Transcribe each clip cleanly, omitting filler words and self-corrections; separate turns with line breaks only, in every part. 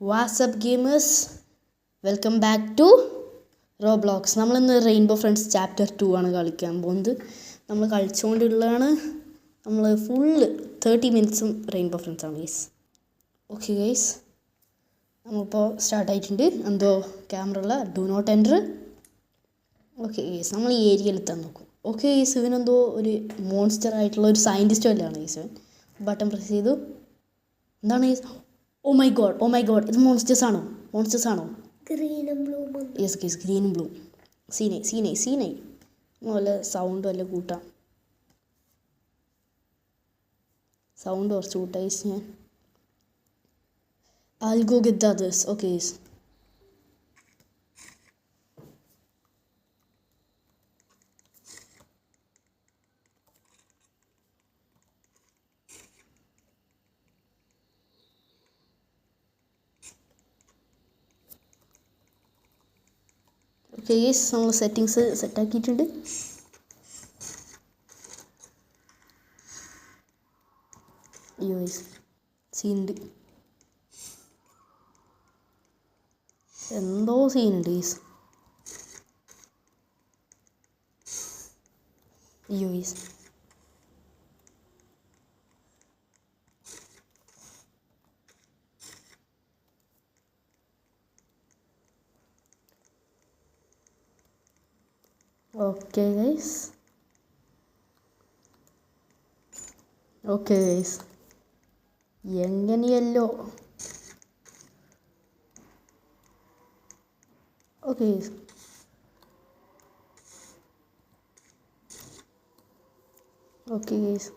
WhatsApp gamers, welcome back to Roblox. നമ്മളിന്ന് rainbow friends chapter 2 ആണ് കളിക്കാൻ പോകുന്നത്. നമ്മൾ കളിച്ചുകൊണ്ടുള്ളതാണ്. നമ്മൾ ഫുള്ള് 30 മിനിറ്റ്സും റെയിൻബോ ഫ്രണ്ട്സ് ആണ് ഗൈസ്. ഓക്കെ ഗൈസ്, നമ്മളിപ്പോൾ സ്റ്റാർട്ടായിട്ടുണ്ട്. എന്തോ camera do not enter. Okay guys, നമ്മൾ ഈ ഏരിയയിൽ എത്താൻ നോക്കും. ഓക്കെ ഗൈസ്, ഇവനെന്തോ ഒരു മോൺസ്റ്റർ ആയിട്ടുള്ള ഒരു സയൻറ്റിസ്റ്റ് വല്ലാണ് ഗൈസ്. ഇവൻ ബട്ടൺ പ്രസ് ചെയ്തു. എന്താണ് ഗൈസ്? ഓ മൈ ഗോഡ്, ഇത് മോൺസ്റ്റേഴ്സ് ആണോ?
ഗ്രീനും ബ്ലൂവും.
യെസ് ഗൈസ്, ഗ്രീനും ബ്ലൂ. സീനായി വല്ല സൗണ്ട് വല്ല കൂട്ടാം. സൗണ്ട് കുറച്ച് കൂട്ടാം ഗൈസ്. ഞാൻ I'll go get the others. Okay guys. Okay guys, നമ്മൾ സെറ്റിങ്സ് സെറ്റാക്കിയിട്ടുണ്ട്. അയ്യോ ഗൈസ്, സീനുണ്ട്, എന്തോ സീനുണ്ട് ഗൈസ്. അയ്യോ ഗൈസ്, ഓക്കെ ഗൈസ്, എങ്ങനെയല്ലോ. Okay guys, okay guys,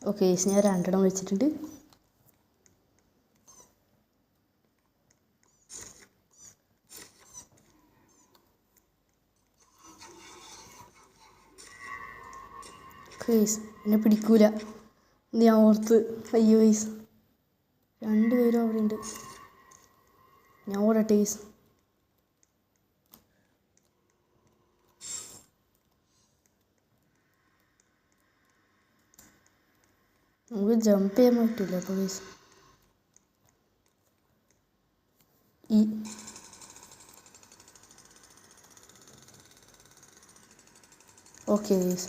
okay guys, ഞാൻ 2 വെച്ചിട്ടുണ്ട്. ഗൈസ്, എന്നെ പിടിക്കൂല ഞാൻ ഓർത്ത്. അയ്യോ ഗൈസ്, 2 പേരും അവിടെ ഉണ്ട്. ഞാൻ ഓടട്ടെ ഗൈസ്. നമുക്ക് ജമ്പ് ചെയ്യാൻ പറ്റില്ല അപ്പോൾ guys. Okay guys,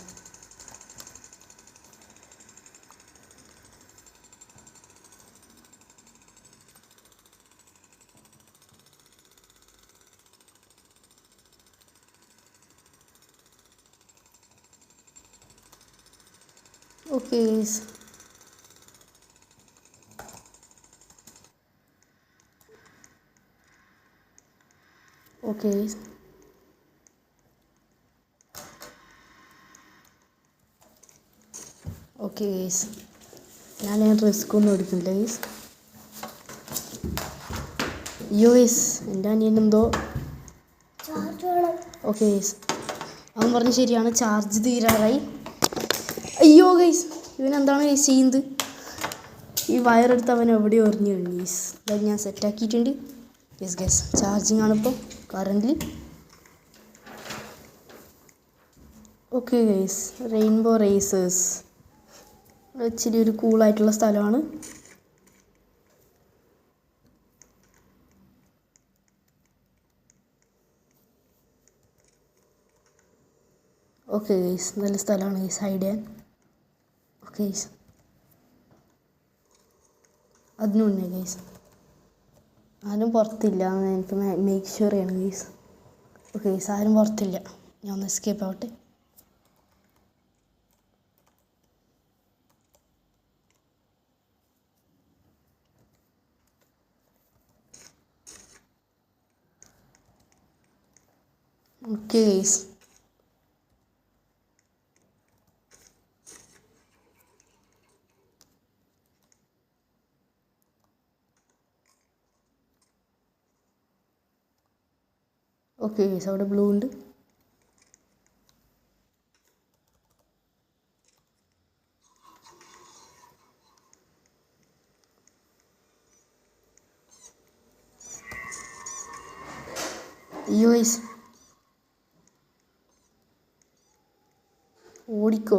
okay guys, okay guys, okay guys, ഞാൻ റിസ്ക് ഒന്നും എടുക്കുന്നില്ല ഗൈസ്. അയ്യോ ഗൈസ്, എൻ്റെ അനിയനെന്തോ. ഓക്കെ ഗൈസ്, അവൻ പറഞ്ഞ് ശരിയാണ്, ചാർജ് തീരാറായി. അയ്യോ ഗൈസ്, ഇവനെന്താണ് ഗൈസ് ചെയ്യുന്നത്? ഈ വയറെടുത്ത് അവൻ എവിടെ എറിഞ്ഞു ഗൈസ്. അതായത് ഞാൻ സെറ്റാക്കിയിട്ടുണ്ട്. യെസ് ഗൈസ്, ചാർജിങ് ആണിപ്പോൾ current. Okay guys, rainbow racers ഇച്ചിരി ഒരു കൂളായിട്ടുള്ള സ്ഥലമാണ്. ഓക്കെ ഗൈസ്, നല്ല സ്ഥലമാണ് ഗൈസ് ഹൈഡ് ചെയ്യാൻ. ഓക്കെ ഗൈസ്, അതിനു മുന്നേ ഗൈസ് ആരും പുറത്തില്ല എന്ന് എനിക്ക് മേക്ക് ഷുവർ ചെയ്യണം ഗൈസ്. ഓക്കെ ഗൈസ്, ആരും പുറത്തില്ല. ഞാൻ ഒന്ന് എസ്കേപ്പ് ആവട്ടെ. ഓക്കെ ഗൈസ്, ഓക്കെ ഗൈസ്, അവിടെ ബ്ലൂ ഉണ്ട്. അയ്യോ ഗൈസ്, ഓടിക്കോ.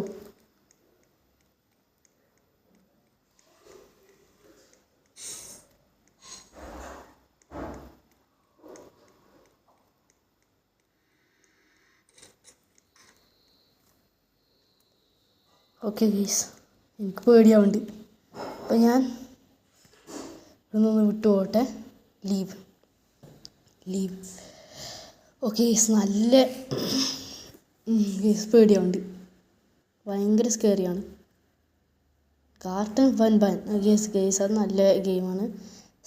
ഓക്കെ ഗൈസ്, എനിക്ക് പേടിയാവുന്നുണ്ട്. അപ്പം ഞാൻ ഇതൊന്ന് വിട്ടു പോകട്ടെ. ലീവ്. ഓക്കെ ഗൈസ്, നല്ല ഗൈസ് പേടിയാവുന്നുണ്ട്. ഭയങ്കര സ്കേറിയാണ്. കാർട്ടൺ ഫൻ ഗൈസ് അത് നല്ല ഗെയിമാണ്.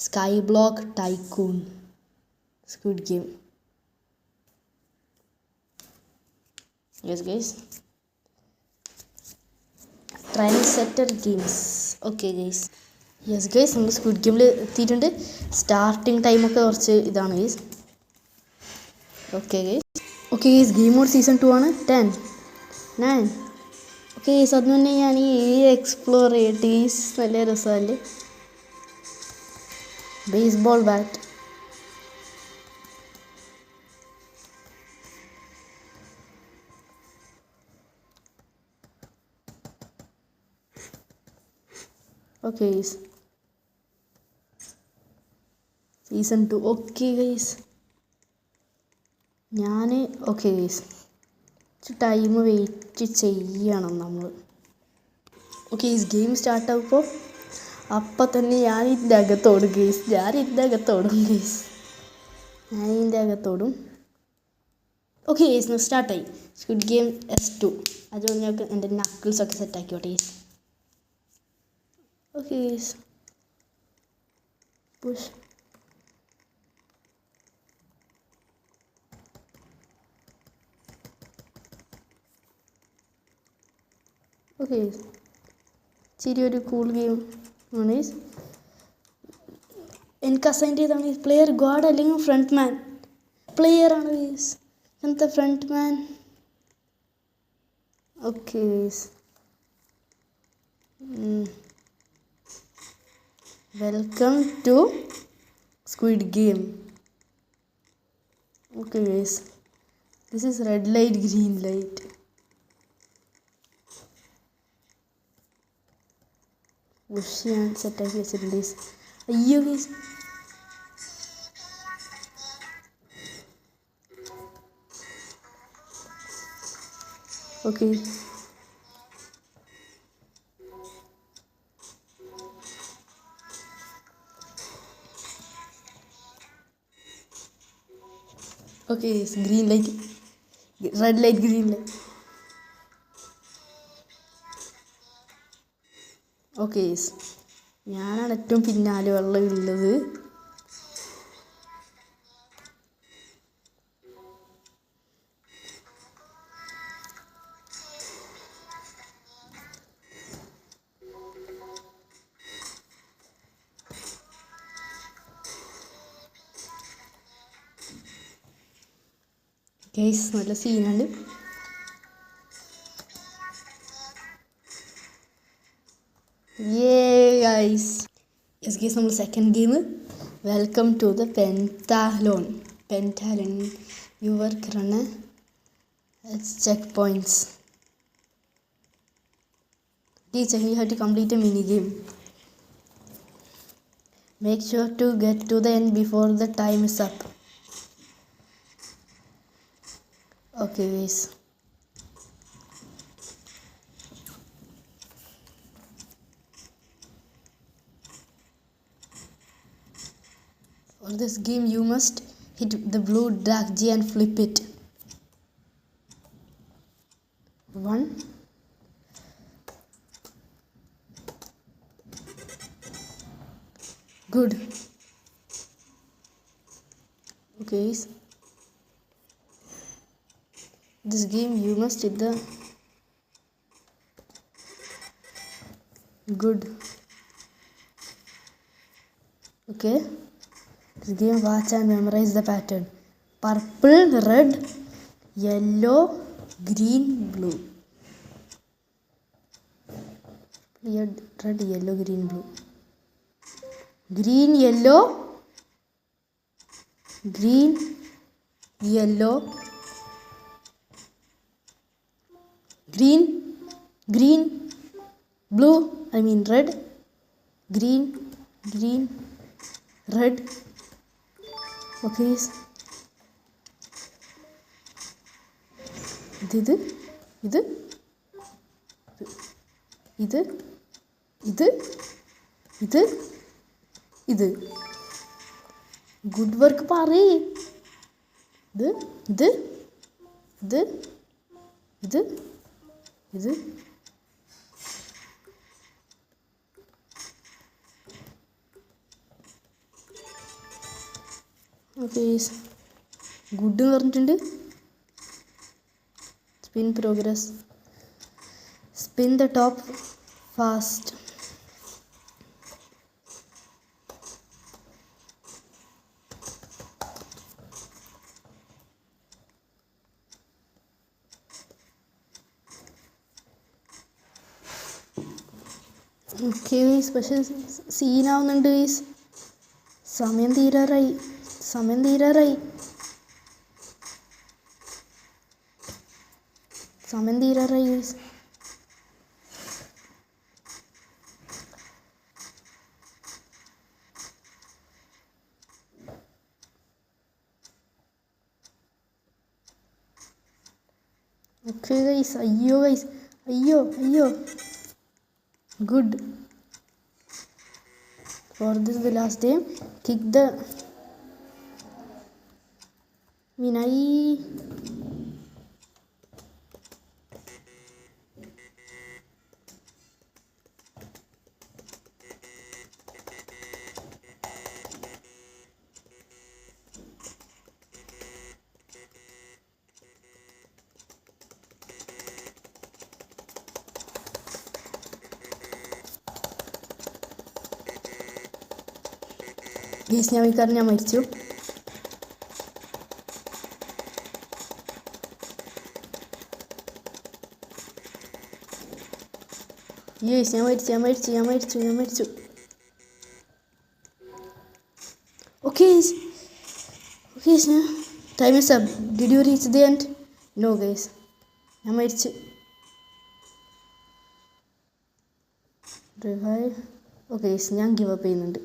Sky block tycoon squid game. Yes guys, trendsetter games. Okay guys, yes guys, നമ്മൾ സ്ക്വിഡ് ഗെയിമിൽ എത്തിയിട്ടുണ്ട്. സ്റ്റാർട്ടിങ് ടൈമൊക്കെ കുറച്ച് ഇതാണ് guys. Okay guys, game mode season 2 ആണ്. 10, 9. ഓക്കെ ഗൈസ്, അതിന് മുന്നേ ഞാൻ ഈ എക്സ്പ്ലോർ ചെയ്യട്ടെ ഗൈസ്. നല്ല രസമല്ലേ. Baseball bat. Okay guys, season 2. Okay guys, okay guys, time wait ചെയ്യണം നമ്മൾ. ഓക്കെ ഗൈസ്, ഗെയിം സ്റ്റാർട്ടാകുമ്പോൾ അപ്പം തന്നെ ഞാൻ ഇതിൻ്റെ അകത്തോടും ഗൈസ്. ഓക്കെ ഗൈസ്, സ്റ്റാർട്ടായി. Squid game S2. അതുകൊണ്ട് ഞങ്ങൾക്ക് എൻ്റെ നക്കിൾസൊക്കെ സെറ്റാക്കിയോട്ടെ guys. Okay guys, push. Okay, ചെറിയൊരു കൂൾ ഗെയിം ആണ്. എനിക്ക് അസൈൻ ചെയ്താണ് പ്ലെയർ ഗാർഡ് അല്ലെങ്കിൽ ഫ്രണ്ട് മാൻ. പ്ലെയർ ആണ് ഗൈസ്, അങ്ങനത്തെ front man. Okay guys, welcome to squid game. Okay guys, this is red light, green light. Bush ഞാൻ സെറ്റാക്കി വെച്ചിട്ടുണ്ട് ഗൈസ്. അയ്യോ guys, okay okay guys, green light, red light, green light. Okay guys, ഞാനാണ് ഏറ്റവും പിന്നാലെ ഉള്ളത്. Guys, നല്ല സീനാണ്. ഗൈസ്, നമ്മൾ second game. Welcome to the pentathlon. You work run check points. Teacher, you have to complete a mini game. Make sure to get to the end before the time is up. Okay guys, for this game you must hit the blue drag G and flip it. 1. Good. Okay guys, this game you must hit the good. Okay, this game watch and memorize the pattern. Purple, red, yellow, green, blue. Red, yellow, green, blue. Green, yellow, green, yellow, green, blue, red, green, red. Okay, ഇത് ഇത് ഇത് ഇത് ഇത് good work പറയ്. ഇത് ഇത് ഇത് ഇത് ഇത് ഓക്കെ ഗുഡ് എന്ന് പറഞ്ഞിട്ടുണ്ട്. Spin progress. Spin the top fast. Okay guys, പക്ഷേ സീനാവുന്നുണ്ട് ഗൈസ്. സമയം തീരാറായി. ഗൈസ്. ഓക്കെ ഗൈസ്, അയ്യോ good. For this the last game, kick the Minai. Guys, ഞാൻ മരിച്ചു. യെസ്, ഞാൻ മരിച്ചു. Okay time is up. Did you reach the end? No guys, ഞാൻ മരിച്ചു. റിവൈവ്. ഓക്കെ ഞാൻ ഗിവ് അപ്പ് ചെയ്യുന്നുണ്ട്.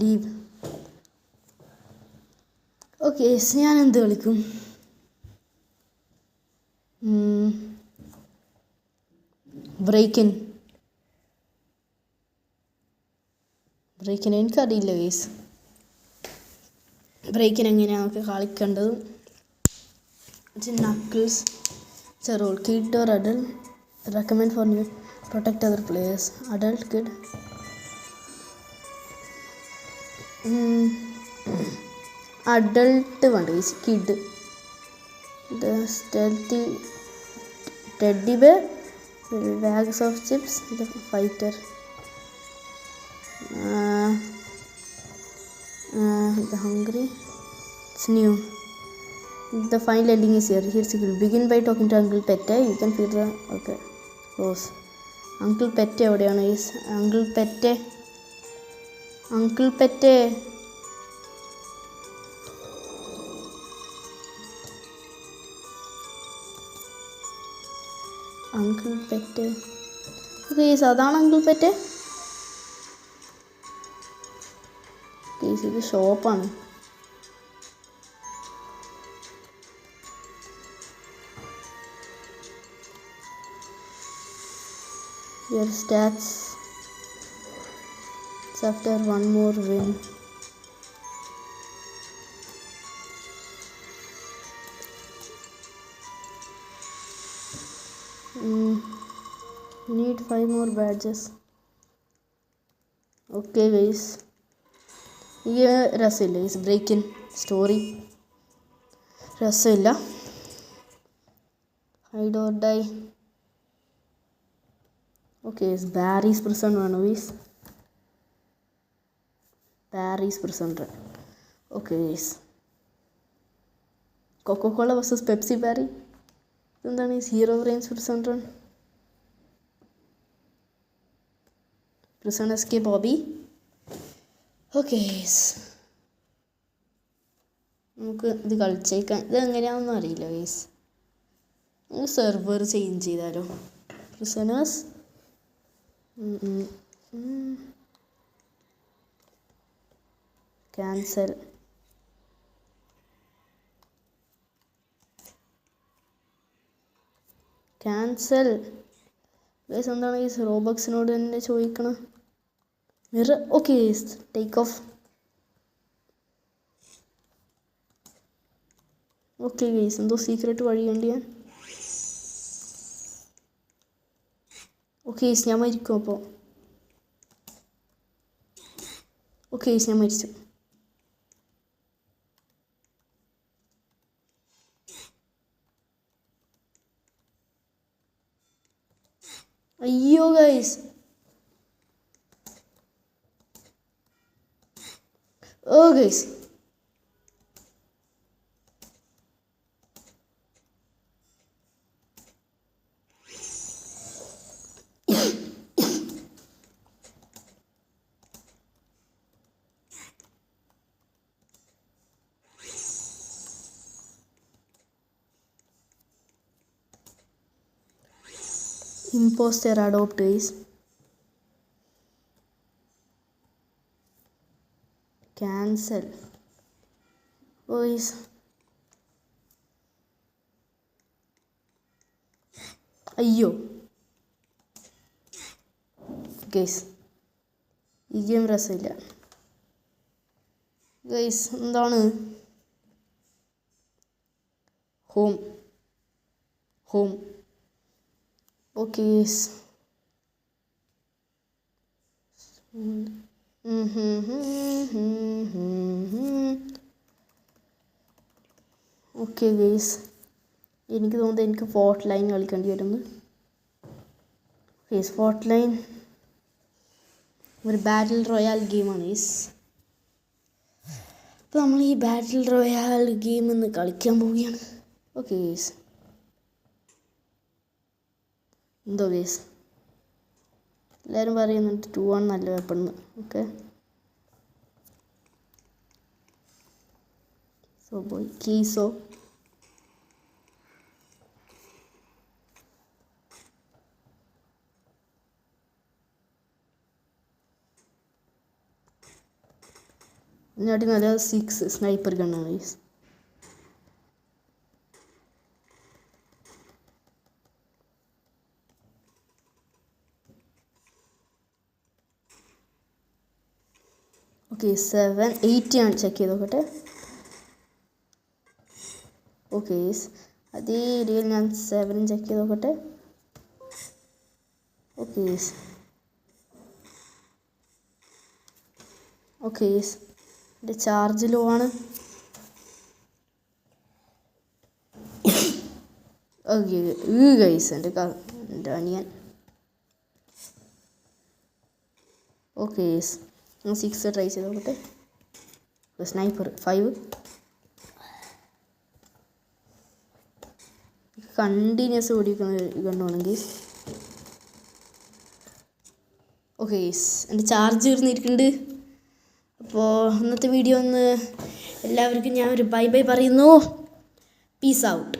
ലീവ്. ഓക്കെ ഞാൻ എന്ത് കളിക്കും? ബ്രേക്കിൻ എനിക്കറിയില്ല ഗൈസ്. ബ്രേക്കിൻ എങ്ങനെയാണ് നമുക്ക് കളിക്കേണ്ടത്? Knuckles. Roll kid or adult? Recommend for new protect other players. Adult, kid. Adult വേണ്ട guys, kid. The stealthy teddy bear. Bags of chips. The fighter. The hungry. It's new. The final ending is here. Here's it. Begin by talking to Uncle Pette. You can feel the okay. Rose. Uncle Pette എവിടെയാണ് guys? Uncle Pette. Uncle Pette. Guys, അതാണ് uncle pet. Guys, ഇത് ഷോപ്പാണ്. Your stats after one more win. Need 5 more badges. Okay guys, ഈ രസമില്ല guys. Break in story രസമില്ല. Hide or die. Okay Barry's prison വേണം guys. Barry's prison. Okay guys, Coca Cola versus Pepsi Barry. എന്താണ് ഈ hero brains prison run? Prison escape hobby. Okay നമുക്ക് ഇത് കളിച്ചേക്കാൻ. ഇതെങ്ങനെയാണെന്നും അറിയില്ല ഗൈസ്. നമുക്ക് സെർവർ ചേഞ്ച് ചെയ്താലോ? പ്രിസണേഴ്സ്. ക്യാൻസൽ. ഗൈസ് എന്താണ് ഗൈസ് റോബക്സിനോട് തന്നെ ചോദിക്കണം. Mirror okay guys take off. Okay guys എന്തോ സീക്രട്ട് വഴിയുണ്ട് ഞാൻ. ഓക്കെ ഗൈസ് ഞാൻ മരിക്കും അപ്പോൾ. ഓക്കെ ഗൈസ് ഞാൻ മരിച്ചു. അയ്യോ ഗൈസ്. ഓ guys imposter adopt guys. Cancel guys. അയ്യോ ഗൈസ് ഈ ഗെയിം രസമില്ല ഗൈസ്. എന്താണ് home home okay guys. Okay guys എനിക്ക് തോന്നുന്നത് എനിക്ക് ഫോർട്ട് ലൈൻ കളിക്കേണ്ടി വരുന്നു. ഗൈസ് ഫോർട്ട് ലൈൻ ഒരു ബാറ്റിൽ റോയാൽ ഗെയിമാണ് ഗൈസ്. അപ്പോൾ നമ്മൾ ഈ ബാറ്റിൽ റോയാൽ ഗെയിം ഇന്ന് കളിക്കാൻ പോവുകയാണ്. ഓക്കെ ഗൈസ് എന്തോ ഗൈസ് എല്ലാവരും പറയുന്നുണ്ട് 2 ആണ് നല്ല വെപ്പണെന്ന്. ഓക്കെ സോ ബോയ് കീസോ ഇതിനാട്ടി നല്ല 6 സ്നൈപ്പർ ഗണ്ണാണ് ഗൈസ്. ഓക്കെ 780 ആണ് ചെക്ക് ചെയ്ത് നോക്കട്ടെ. ഓക്കെ ഗൈസ് അതേ ഏരിയയിൽ ഞാൻ 7 ചെക്ക് ചെയ്ത് നോക്കട്ടെ. ഓക്കെ ഗൈസ് ഓക്കെ ഗൈസ് എൻ്റെ ചാർജ് ലോ ആണ്. ഓക്കെ ഗൈസ് എൻ്റെ അനിയൻ. ഓക്കെ ഗൈസ് ഞാൻ 6 ട്രൈ ചെയ്ത് നോക്കട്ടെ. സ്നൈപ്പർ 5 കണ്ടിന്യൂസ് ഓടിക്കുന്ന ഗണ്ണാണ് ഗൈസ്. ഓക്കെ ഗൈസ് എൻ്റെ ചാർജ് തീർന്നിരിക്കുന്നുണ്ട്. അപ്പോൾ ഇന്നത്തെ വീഡിയോ ഒന്ന് എല്ലാവർക്കും ഞാൻ ഒരു ബൈ ബൈ പറയുന്നു. Peace out.